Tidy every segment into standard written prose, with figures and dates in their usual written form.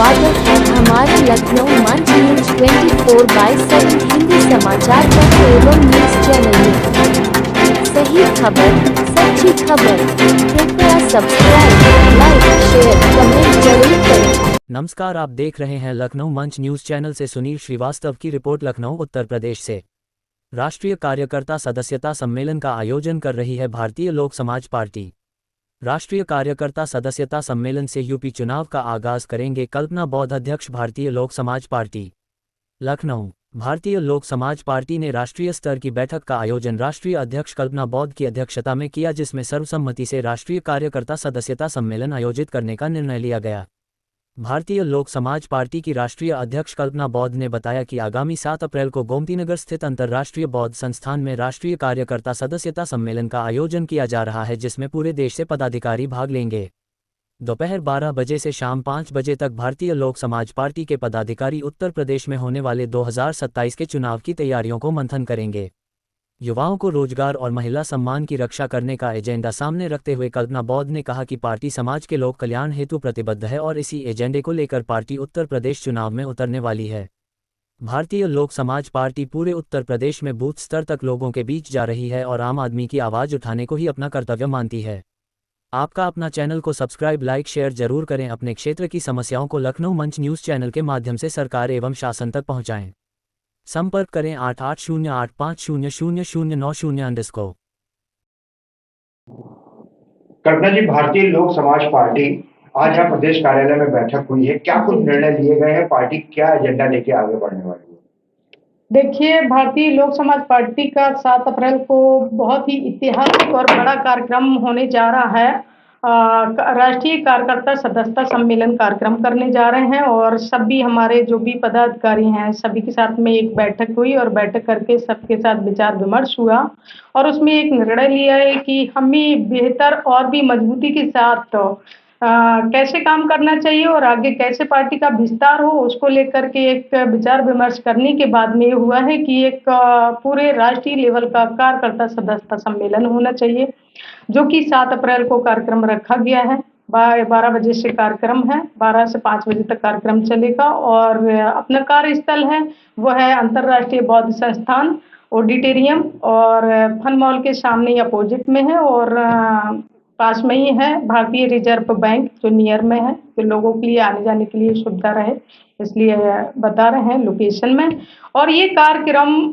स्वागत है हमारे लखनऊ मंच न्यूज 24/7 हिंदी समाचार पत्र एवं न्यूज चैनल में। सही खबर, सच्ची खबर। कृपया सब्सक्राइब, लाइक, शेयर, कमेंट जरूर करें। नमस्कार, आप देख रहे हैं लखनऊ मंच न्यूज चैनल से सुनील श्रीवास्तव की रिपोर्ट। लखनऊ उत्तर प्रदेश से राष्ट्रीय कार्यकर्ता सदस्यता सम्मेलन का आयोजन कर रही है भारतीय लोक समाज पार्टी। राष्ट्रीय कार्यकर्ता सदस्यता सम्मेलन से यूपी चुनाव का आगाज करेंगे कल्पना बौद्ध, अध्यक्ष भारतीय लोक समाज पार्टी लखनऊ। भारतीय लोक समाज पार्टी ने राष्ट्रीय स्तर की बैठक का आयोजन राष्ट्रीय अध्यक्ष कल्पना बौद्ध की अध्यक्षता में किया, जिसमें सर्वसम्मति से राष्ट्रीय कार्यकर्ता सदस्यता सम्मेलन आयोजित करने का निर्णय लिया गया। भारतीय लोक समाज पार्टी की राष्ट्रीय अध्यक्ष कल्पना बौद्ध ने बताया कि आगामी 7 अप्रैल को गोमतीनगर स्थित अंतर्राष्ट्रीय बौद्ध संस्थान में राष्ट्रीय कार्यकर्ता सदस्यता सम्मेलन का आयोजन किया जा रहा है, जिसमें पूरे देश से पदाधिकारी भाग लेंगे। दोपहर 12 बजे से शाम 5 बजे तक भारतीय लोक समाज पार्टी के पदाधिकारी उत्तर प्रदेश में होने वाले 2027 के चुनाव की तैयारियों को मंथन करेंगे। युवाओं को रोजगार और महिला सम्मान की रक्षा करने का एजेंडा सामने रखते हुए कल्पना बौद्ध ने कहा कि पार्टी समाज के लोक कल्याण हेतु प्रतिबद्ध है और इसी एजेंडे को लेकर पार्टी उत्तर प्रदेश चुनाव में उतरने वाली है। भारतीय लोक समाज पार्टी पूरे उत्तर प्रदेश में बूथ स्तर तक लोगों के बीच जा रही है और आम आदमी की आवाज़ उठाने को ही अपना कर्तव्य मानती है। आपका अपना चैनल को सब्सक्राइब, लाइक, शेयर जरूर करें। अपने क्षेत्र की समस्याओं को लखनऊ मंच न्यूज़ चैनल के माध्यम से सरकार एवं शासन तक पहुँचाएं। संपर्क करें 8808500090। कल्पना जी, भारतीय लोक समाज पार्टी आज यहाँ प्रदेश कार्यालय में बैठक हुई है, क्या कुछ निर्णय लिए गए हैं? पार्टी क्या एजेंडा लेके आगे बढ़ने वाली है? देखिए, भारतीय लोक समाज पार्टी का 7 अप्रैल को बहुत ही ऐतिहासिक और बड़ा कार्यक्रम होने जा रहा है। राष्ट्रीय कार्यकर्ता सदस्यता सम्मेलन कार्यक्रम करने जा रहे हैं और सभी हमारे जो भी पदाधिकारी हैं सभी के साथ में एक बैठक हुई और बैठक करके सबके साथ विचार विमर्श हुआ और उसमें एक निर्णय लिया है कि हमें बेहतर और भी मजबूती के साथ कैसे काम करना चाहिए और आगे कैसे पार्टी का विस्तार हो, उसको लेकर के एक विचार विमर्श करने के बाद में ये हुआ है कि एक पूरे राष्ट्रीय लेवल का कार्यकर्ता सदस्यता सम्मेलन होना चाहिए, जो कि 7 अप्रैल को कार्यक्रम रखा गया है। 12 बजे से कार्यक्रम है, 12 से 5 बजे तक कार्यक्रम चलेगा और अपना कार्यस्थल है वो है अंतर्राष्ट्रीय बौद्ध संस्थान ऑडिटोरियम और फन मॉल के सामने अपोजिट में है और पास में ही है भारतीय रिजर्व बैंक जो नियर में है, तो लोगों के लिए आने जाने के लिए सुविधा रहे इसलिए बता रहे हैं लोकेशन में। और ये कार्यक्रम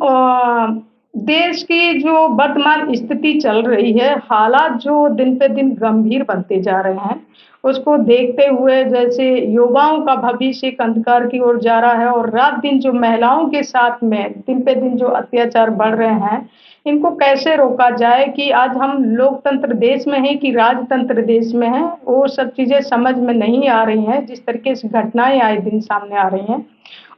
देश की जो वर्तमान स्थिति चल रही है, हालात जो दिन पे दिन गंभीर बनते जा रहे हैं, उसको देखते हुए जैसे युवाओं का भविष्य एक अंधकार की ओर जा रहा है और रात दिन जो महिलाओं के साथ में दिन पे दिन जो अत्याचार बढ़ रहे हैं, इनको कैसे रोका जाए कि आज हम लोकतंत्र देश में हैं कि राजतंत्र देश में हैं, वो सब चीज़ें समझ में नहीं आ रही हैं। जिस तरीके से घटनाएं आए दिन सामने आ रही हैं,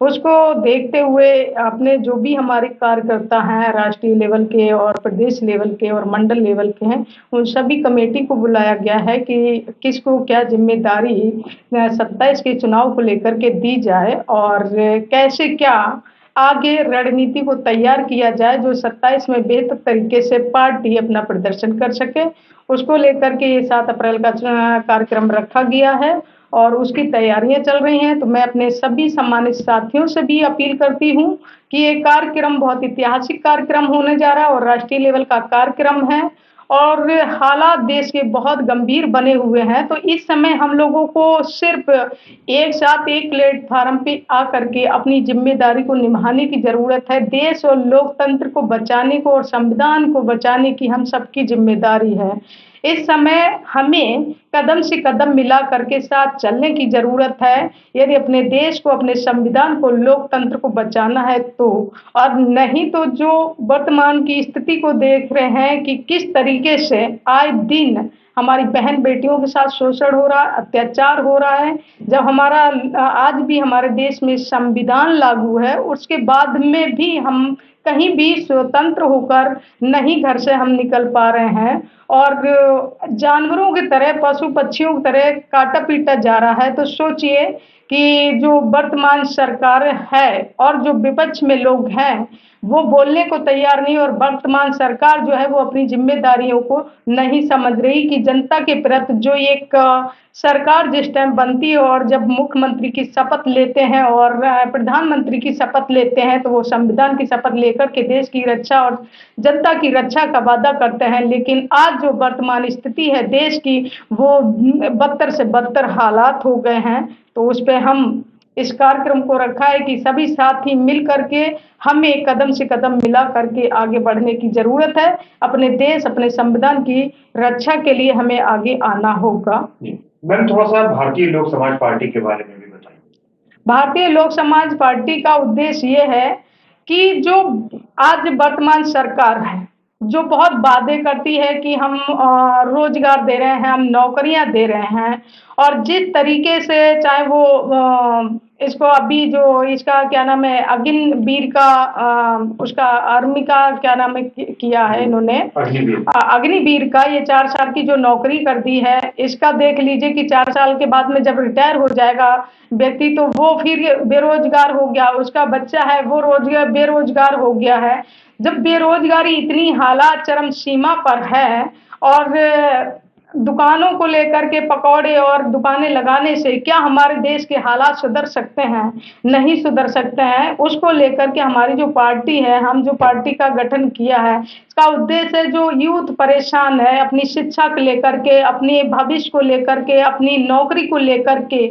उसको देखते हुए अपने जो भी हमारे कार्यकर्ता हैं राष्ट्रीय लेवल के और प्रदेश लेवल के और मंडल लेवल के हैं, उन सभी कमेटी को बुलाया गया है कि किसको क्या जिम्मेदारी 27 के चुनाव को लेकर के दी जाए और कैसे क्या आगे रणनीति को तैयार किया जाए जो 27 में बेहतर तरीके से पार्टी अपना प्रदर्शन कर सके। उसको लेकर के ये 7 अप्रैल का कार्यक्रम रखा गया है और उसकी तैयारियां चल रही हैं। तो मैं अपने सभी सम्मानित साथियों से भी अपील करती हूँ कि ये कार्यक्रम बहुत ऐतिहासिक कार्यक्रम होने जा रहा है और राष्ट्रीय लेवल का कार्यक्रम है और हालात देश के बहुत गंभीर बने हुए हैं। तो इस समय हम लोगों को सिर्फ एक साथ एक प्लेटफार्म पे आकर के अपनी जिम्मेदारी को निभाने की ज़रूरत है। देश और लोकतंत्र को बचाने को और संविधान को बचाने की हम सबकी जिम्मेदारी है। इस समय हमें कदम से कदम मिला करके साथ चलने की ज़रूरत है, यदि अपने देश को, अपने संविधान को, लोकतंत्र को बचाना है तो। और नहीं तो जो वर्तमान की स्थिति को देख रहे हैं कि किस तरीके से आए दिन हमारी बहन बेटियों के साथ शोषण हो रहा है, अत्याचार हो रहा है। जब हमारा आज भी हमारे देश में संविधान लागू है, उसके बाद में भी हम कहीं भी स्वतंत्र होकर नहीं घर से हम निकल पा रहे हैं और जानवरों की तरह, पशु पक्षियों की तरह काटा पीटा जा रहा है। तो सोचिए कि जो वर्तमान सरकार है और जो विपक्ष में लोग हैं, वो बोलने को तैयार नहीं, और वर्तमान सरकार जो है वो अपनी जिम्मेदारियों को नहीं समझ रही कि जनता के प्रति जो एक सरकार जिस टाइम बनती है और जब मुख्यमंत्री की शपथ लेते हैं और प्रधानमंत्री की शपथ लेते हैं, तो वो संविधान की शपथ लेकर के देश की रक्षा और जनता की रक्षा का वादा करते हैं। लेकिन आज जो वर्तमान स्थिति है देश की, वो बदतर से बदतर हालात हो गए हैं। तो उस पे हम इस कार्यक्रम को रखा है कि सभी साथी मिल करके हमें कदम से कदम मिला करके आगे बढ़ने की जरूरत है। अपने देश, अपने संविधान की रक्षा के लिए हमें आगे आना होगा। मैम, थोड़ा सा भारतीय लोक समाज पार्टी के बारे में भी बताइए। भारतीय लोक समाज पार्टी का उद्देश्य ये है कि जो आज वर्तमान सरकार है, जो बहुत वादे करती है कि हम रोजगार दे रहे हैं, हम नौकरियां दे रहे हैं, और जिस तरीके से चाहे वो इसको अभी जो इसका क्या नाम है, अग्निवीर का उसका आर्मी का क्या नाम है किया है इन्होंने, अग्निवीर का ये 4 साल की जो नौकरी कर दी है, इसका देख लीजिए कि 4 साल के बाद में जब रिटायर हो जाएगा व्यक्ति, तो वो फिर बेरोजगार हो गया, उसका बच्चा है वो बेरोजगार हो गया है। जब बेरोजगारी इतनी हालात चरम सीमा पर है और दुकानों को लेकर के पकौड़े और दुकानें लगाने से क्या हमारे देश के हालात सुधर सकते हैं? नहीं सुधर सकते हैं। उसको लेकर के हमारी जो पार्टी है, हम जो पार्टी का गठन किया है, इसका उद्देश्य है जो यूथ परेशान है अपनी शिक्षा को लेकर के, अपने भविष्य को लेकर के, अपनी नौकरी को लेकर के,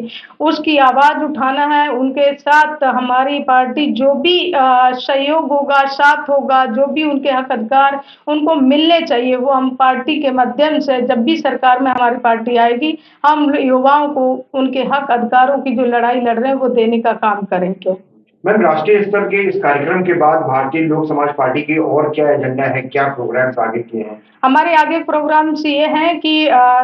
उसकी आवाज उठाना है। उनके साथ हमारी पार्टी जो भी सहयोग होगा, साथ होगा, जो भी उनके हक अधिकार उनको मिलने चाहिए, वो हम पार्टी के माध्यम से, जब भी सरकार में हमारी पार्टी आएगी, हम युवाओं को उनके हक अधिकारों की जो लड़ाई लड़ रहे हैं वो देने का काम करेंगे। मैम, राष्ट्रीय स्तर के इस कार्यक्रम के बाद भारतीय लोक समाज पार्टी की और क्या एजेंडा है, क्या प्रोग्राम्स आगे किए हैं? हमारे आगे प्रोग्राम्स ये हैं कि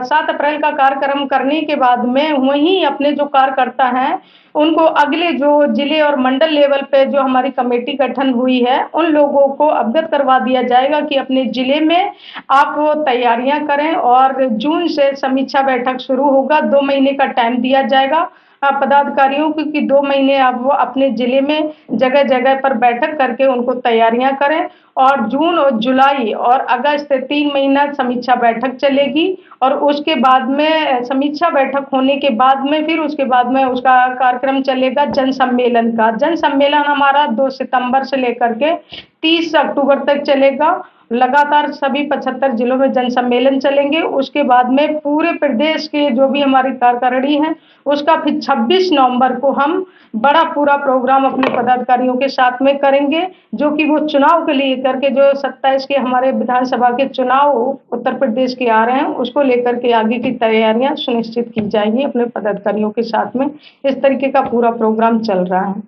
7 अप्रैल का कार्यक्रम करने के बाद में वहीं अपने जो कार्यकर्ता हैं उनको अगले जो जिले और मंडल लेवल पे जो हमारी कमेटी गठन हुई है, उन लोगों को अवगत करवा दिया जाएगा कि अपने जिले में आप वो तैयारियां करें, और जून से समीक्षा बैठक शुरू होगा। 2 महीने का टाइम दिया जाएगा पदाधिकारियों को कि 2 महीने अब वो अपने जिले में जगह जगह पर बैठक करके उनको तैयारियां करें, और जून और जुलाई और अगस्त 3 महीना समीक्षा बैठक चलेगी, और उसके बाद में समीक्षा बैठक होने के बाद में फिर उसके बाद में उसका कार्यक्रम चलेगा जन सम्मेलन का। जन सम्मेलन हमारा 2 सितंबर से लेकर के 30 अक्टूबर तक चलेगा। लगातार सभी 75 जिलों में जन सम्मेलन चलेंगे। उसके बाद में पूरे प्रदेश के जो भी हमारी कार्यकारिणी है, उसका फिर 26 नवंबर को हम बड़ा पूरा प्रोग्राम अपने पदाधिकारियों के साथ में करेंगे, जो कि वो चुनाव के लिए करके जो 27 के हमारे विधानसभा के चुनाव उत्तर प्रदेश के आ रहे हैं, उसको लेकर के आगे की तैयारियां सुनिश्चित की जाएंगी अपने पदाधिकारियों के साथ में। इस तरीके का पूरा प्रोग्राम चल रहा है।